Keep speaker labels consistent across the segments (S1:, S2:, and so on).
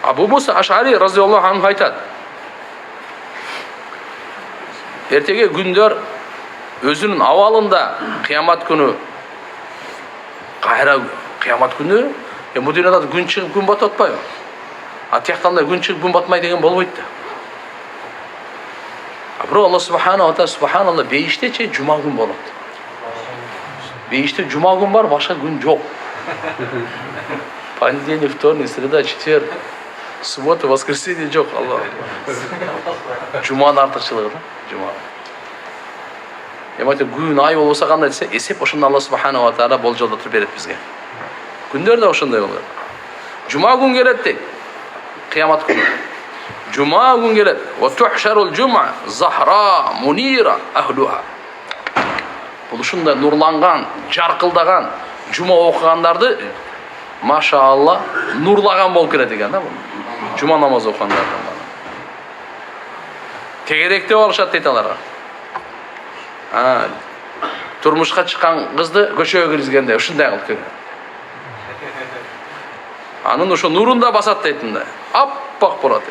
S1: Abu Musa Ash'ari radhiyallohu anhu aytadi. Ertege gündör özünün avalında kıyamet günü kayra kıyamet günü bu dünyada gün çıkıp gün batpayбы? Тияқтанда gün çıkıp gün batmay деген болбойт да. Бирок Алла субханала ва тааля субханалла бейиштечи жума күн болот. Бейиште жума күн бар, башка күн жок. Понедельник, вторник, среда, четверг, суббота, воскресенье жок. Алла. Жуманын артыкчылыгы да, жума. Эми күн ай болбосо кандай десе, эсеп ошондо Алла субханала ва тааля болжолдотуп берет бизге. Күндөр да ошондой болот. Жума күн келет дейт. Кыямат күнү. Жума күн келет. Ва тухшарул жума захра мунира ахлуха. Бул ушундай нурланган, жаркылдаган жума окугандарды машаалла нурлаган болуп келет экен да бул. Жума намаз окугандардан. Тегеректе болушат дейт аларга. Турмушка чыккан кызды көчөгө киргизгенде ушундай кылып келген. Анын ошо нурунда басат дейт мында. Аппак болот.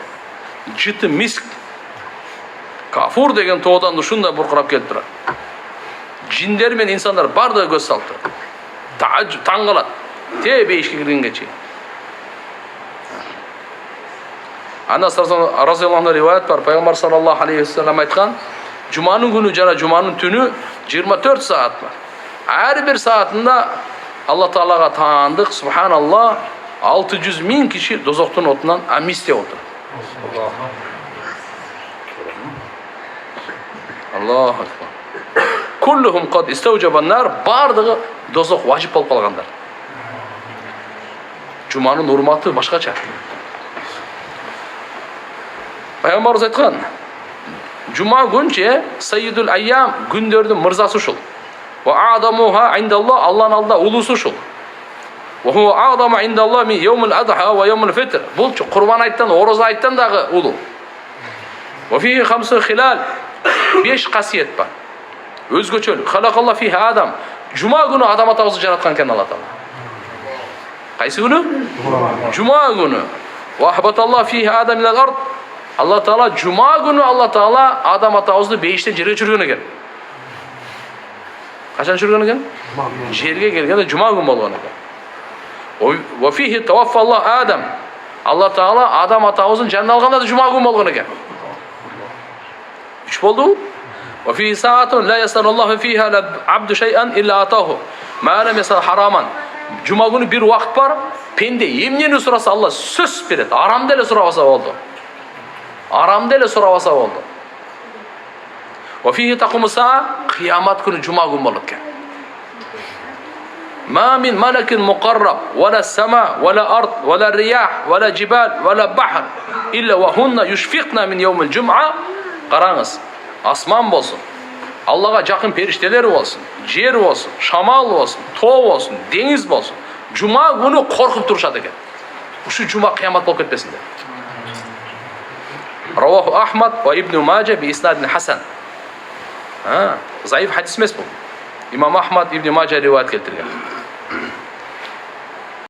S1: Жыты миск. Кафур деген тоодан ушундай буркурап келип турат. Жиндер мен инсандар бардыгы көз салты. Таң калат. Бейишке киргенге чейин. Анас разияллаху анху риваят бар. Пайгамбар саллаллаху алейхи ва саллям айткан, жуманын күнү жана жуманын түнү 24 саат бар. Ар бир саатында Алла Таалага таандык, субханаллах, 600 миң киши дозоктун отунан амнистия отур. Аллаху акбар. Kulluhum qad istawjaban nar, бардыгы дозок важип болуп калгандар. Жуманын урматы башкача. Пайгамбарыбыз айткан, жума күнче саййидул айям, күндөрдүн мырзасы ушул. Ва а'дамуха индаллах, Алланын алдында улуусу ушул. Ва хува а'даму индаллах мин йаумул адха ва йаумул фитр. Бул курбан айттан, ороза айттан дагы улуу. Ва фихи хамсу хилал, 5 касиет бар. Өзгөчөлүк. Халакалла фихи адам. Жума күнү адам атабызды жараткан экен Алла Таала. Кайсы күнү? Жума күнү. Ва ахбаталлах фихи адам илал ард. Алла Таала жума күнү Алла Таала адам атабызды бейиштен жерге чүргөн экен. Качан чүргөн экен? Жерге келгенде жума күн болгон экен. Ва фихи таваффаллах адам. Алла Таала адам атабыздын жанын алганда да жума күн болгон экен. 3 болду. وفي ساعة لا يسأل الله فيها العبد شيئا إلا أعطاه ما لم يسأل حراما. Жума күнү бир убакыт бар, пенде эмнени сураса Алла сөз берет. Арамды эле сурабаса болду. Арамды эле сурабаса болду. وفيه تقوم الساعة, кыямат күнү жума күн болот экен. ما من ملك مقرب ولا السماء ولا أرض ولا الرياح ولا جبال ولا بحر إلا وهن يشفقن من يوم الجمعة. Караңыз, асман болсын, Аллаға жақын періштелер болсын, жер болсын, шамал болсын, тоо болсын, деңиз болсын, жума күнү коркуп турушат экен. Ушу жума кыямат болуп кетпесин деп. Раваху Ахмад ва Ибн Маджа би иснадин хасан. Заиф хадис эмес бул. Имам Ахмад Ибн Маджа риваят келтирген.